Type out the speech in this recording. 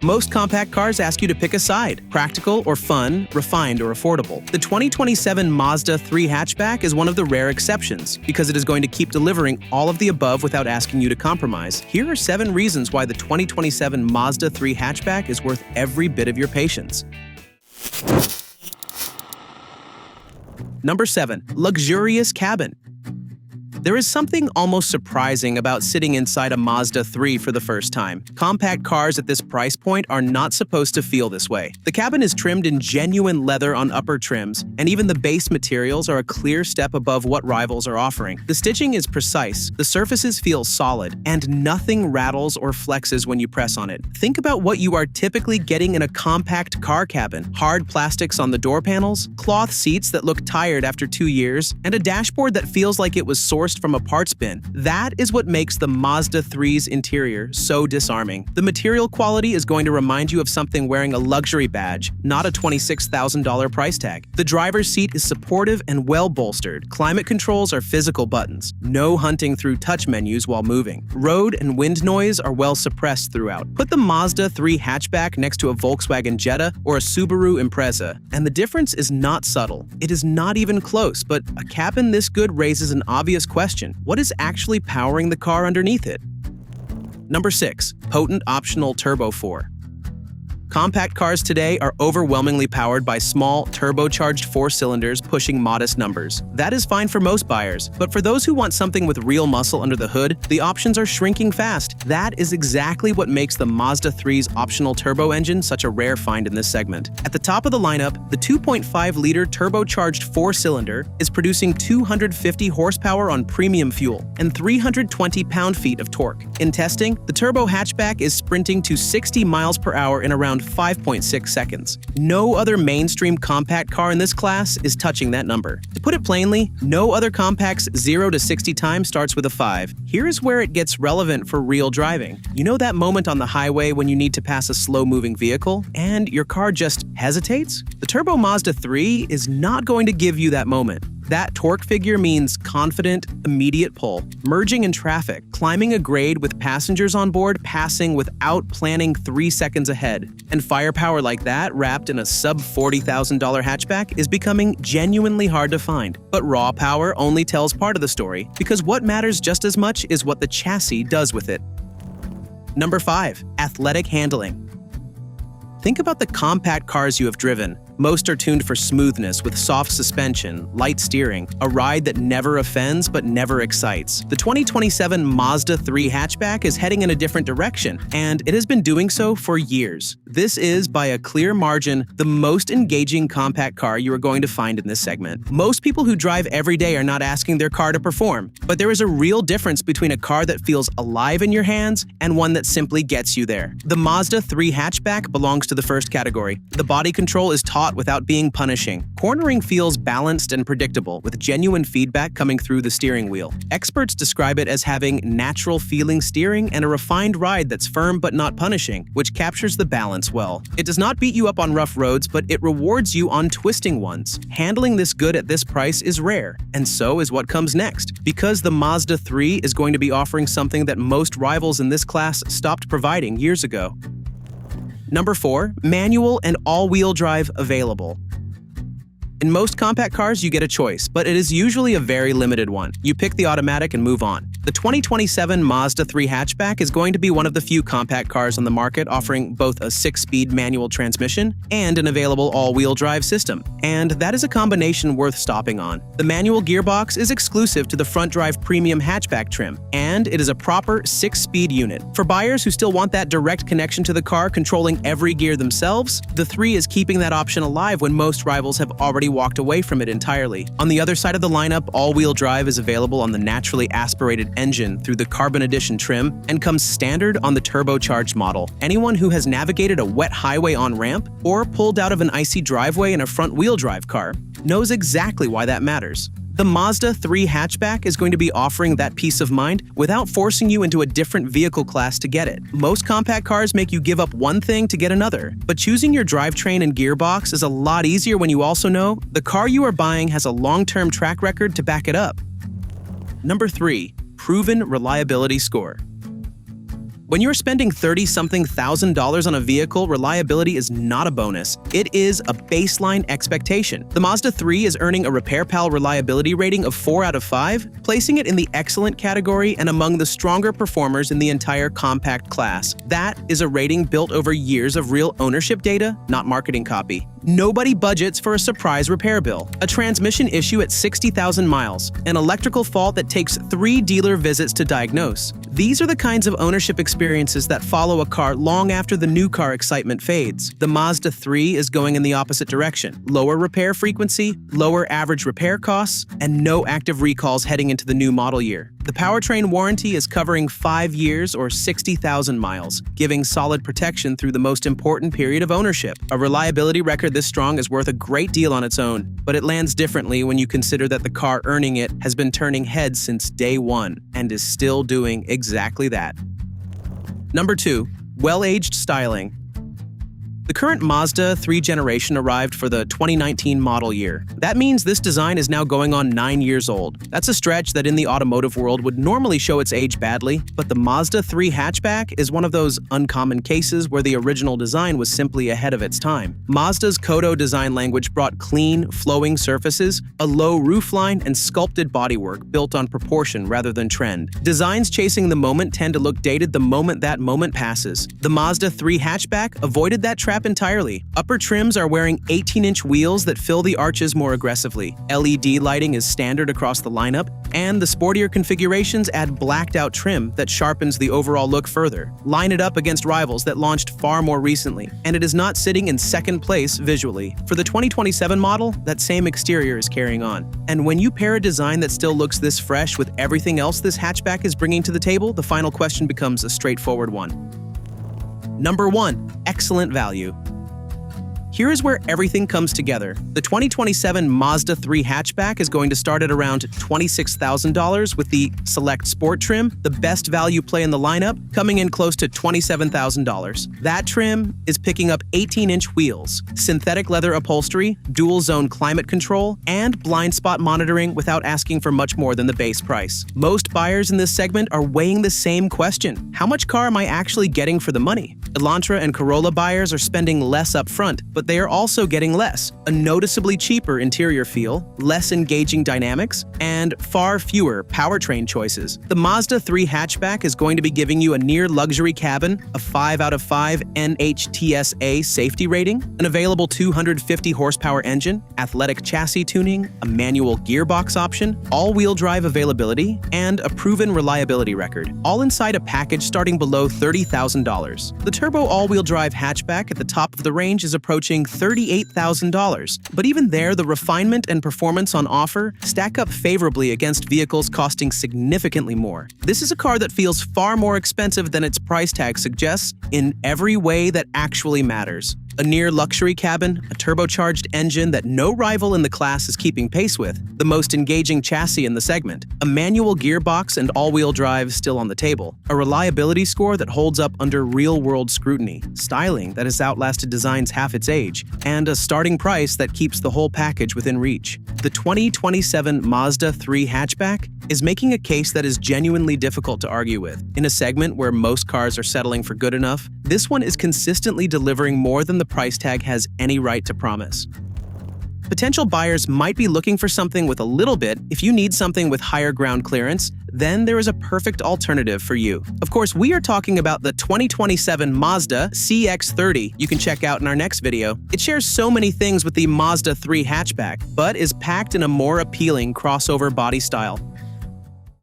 Most compact cars ask you to pick a side: practical or fun, refined or affordable. The 2027 Mazda 3 hatchback is one of the rare exceptions because it is going to keep delivering all of the above without asking you to compromise. Here are 7 reasons why the 2027 Mazda 3 hatchback is worth every bit of your patience. Number 7. Luxurious cabin. There is something almost surprising about sitting inside a Mazda 3 for the first time. Compact cars at this price point are not supposed to feel this way. The cabin is trimmed in genuine leather on upper trims, and even the base materials are a clear step above what rivals are offering. The stitching is precise, the surfaces feel solid, and nothing rattles or flexes when you press on it. Think about what you are typically getting in a compact car cabin: hard plastics on the door panels, cloth seats that look tired after 2 years, and a dashboard that feels like it was sourced from a parts bin. That is what makes the Mazda 3's interior so disarming. The material quality is going to remind you of something wearing a luxury badge, not a $26,000 price tag. The driver's seat is supportive and well bolstered. Climate controls are physical buttons. No hunting through touch menus while moving. Road and wind noise are well suppressed throughout. Put the Mazda 3 hatchback next to a Volkswagen Jetta or a Subaru Impreza, and the difference is not subtle. It is not even close, but a cabin this good raises an obvious question. What is actually powering the car underneath it? Number 6. Potent optional Turbo 4. Compact cars today are overwhelmingly powered by small, turbocharged 4 cylinders pushing modest numbers. That is fine for most buyers, but for those who want something with real muscle under the hood, the options are shrinking fast. That is exactly what makes the Mazda 3's optional turbo engine such a rare find in this segment. At the top of the lineup, the 2.5-liter turbocharged 4-cylinder is producing 250 horsepower on premium fuel and 320 pound-feet of torque. In testing, the turbo hatchback is sprinting to 60 miles per hour in around 5.6 seconds. No other mainstream compact car in this class is touching that number. To put it plainly, no other compact's 0 to 60 time starts with a 5. Here is where it gets relevant for real driving. You know that moment on the highway when you need to pass a slow-moving vehicle and your car just hesitates? The Turbo Mazda 3 is not going to give you that moment. That torque figure means confident, immediate pull, merging in traffic, climbing a grade with passengers on board, passing without planning 3 seconds ahead. And firepower like that, wrapped in a sub-$40,000 hatchback, is becoming genuinely hard to find. But raw power only tells part of the story, because what matters just as much is what the chassis does with it. Number 5. Athletic handling. Think about the compact cars you have driven. Most are tuned for smoothness with soft suspension, light steering, a ride that never offends but never excites. The 2027 Mazda 3 hatchback is heading in a different direction, and it has been doing so for years. This is, by a clear margin, the most engaging compact car you are going to find in this segment. Most people who drive every day are not asking their car to perform, but there is a real difference between a car that feels alive in your hands and one that simply gets you there. The Mazda 3 hatchback belongs to the first category. The body control is taut without being punishing. Cornering feels balanced and predictable, with genuine feedback coming through the steering wheel. Experts describe it as having natural-feeling steering and a refined ride that's firm but not punishing, which captures the balance well. It does not beat you up on rough roads, but it rewards you on twisting ones. Handling this good at this price is rare, and so is what comes next, because the Mazda 3 is going to be offering something that most rivals in this class stopped providing years ago. Number 4. Manual and all-wheel drive available. In most compact cars, you get a choice, but it is usually a very limited one. You pick the automatic and move on. The 2027 Mazda 3 hatchback is going to be one of the few compact cars on the market offering both a 6-speed manual transmission and an available all-wheel drive system, and that is a combination worth stopping on. The manual gearbox is exclusive to the front-drive premium hatchback trim, and it is a proper 6-speed unit. For buyers who still want that direct connection to the car controlling every gear themselves, the 3 is keeping that option alive when most rivals have already walked away from it entirely. On the other side of the lineup, all-wheel drive is available on the naturally aspirated engine through the Carbon Edition trim and comes standard on the turbocharged model. Anyone who has navigated a wet highway on-ramp or pulled out of an icy driveway in a front-wheel drive car knows exactly why that matters. The Mazda 3 hatchback is going to be offering that peace of mind without forcing you into a different vehicle class to get it. Most compact cars make you give up one thing to get another, but choosing your drivetrain and gearbox is a lot easier when you also know the car you are buying has a long-term track record to back it up. Number 3. Proven reliability score. When you're spending $30-something thousand on a vehicle, reliability is not a bonus. It is a baseline expectation. The Mazda 3 is earning a RepairPal reliability rating of 4 out of 5, placing it in the excellent category and among the stronger performers in the entire compact class. That is a rating built over years of real ownership data, not marketing copy. Nobody budgets for a surprise repair bill, a transmission issue at 60,000 miles, an electrical fault that takes 3 dealer visits to diagnose. These are the kinds of ownership experiences that follow a car long after the new car excitement fades. The Mazda 3 is going in the opposite direction. Lower repair frequency, lower average repair costs, and no active recalls heading into the new model year. The powertrain warranty is covering 5 years or 60,000 miles, giving solid protection through the most important period of ownership. A reliability record this strong is worth a great deal on its own, but it lands differently when you consider that the car earning it has been turning heads since day one and is still doing exactly that. Number 2. Well-aged styling. The current Mazda 3 generation arrived for the 2019 model year. That means this design is now going on 9 years old. That's a stretch that in the automotive world would normally show its age badly, but the Mazda 3 hatchback is one of those uncommon cases where the original design was simply ahead of its time. Mazda's Kodo design language brought clean, flowing surfaces, a low roofline, and sculpted bodywork built on proportion rather than trend. Designs chasing the moment tend to look dated the moment that moment passes. The Mazda 3 hatchback avoided that trap entirely. Upper trims are wearing 18-inch wheels that fill the arches more aggressively. LED lighting is standard across the lineup, and the sportier configurations add blacked-out trim that sharpens the overall look further. Line it up against rivals that launched far more recently, and it is not sitting in second place visually. For the 2027 model, that same exterior is carrying on. And when you pair a design that still looks this fresh with everything else this hatchback is bringing to the table, the final question becomes a straightforward one. Number 1. Excellent value. Here is where everything comes together. The 2027 Mazda 3 hatchback is going to start at around $26,000 with the Select Sport trim, the best value play in the lineup, coming in close to $27,000. That trim is picking up 18-inch wheels, synthetic leather upholstery, dual-zone climate control, and blind spot monitoring without asking for much more than the base price. Most buyers in this segment are weighing the same question: how much car am I actually getting for the money? Elantra and Corolla buyers are spending less up front, but they are also getting less: a noticeably cheaper interior feel, less engaging dynamics, and far fewer powertrain choices. The Mazda 3 hatchback is going to be giving you a near-luxury cabin, a 5 out of 5 NHTSA safety rating, an available 250 horsepower engine, athletic chassis tuning, a manual gearbox option, all-wheel drive availability, and a proven reliability record, all inside a package starting below $30,000. The turbo all-wheel drive hatchback at the top of the range is approaching $38,000, but even there, the refinement and performance on offer stack up favorably against vehicles costing significantly more. This is a car that feels far more expensive than its price tag suggests in every way that actually matters. A near-luxury cabin, a turbocharged engine that no rival in the class is keeping pace with, the most engaging chassis in the segment, a manual gearbox and all-wheel drive still on the table, a reliability score that holds up under real-world scrutiny, styling that has outlasted designs half its age, and a starting price that keeps the whole package within reach. The 2027 Mazda 3 hatchback is making a case that is genuinely difficult to argue with. In a segment where most cars are settling for good enough, this one is consistently delivering more than the price tag has any right to promise. Potential buyers might be looking for something with a little bit. If you need something with higher ground clearance, then there is a perfect alternative for you. Of course, we are talking about the 2027 Mazda CX-30 you can check out in our next video. It shares so many things with the Mazda 3 hatchback, but is packed in a more appealing crossover body style.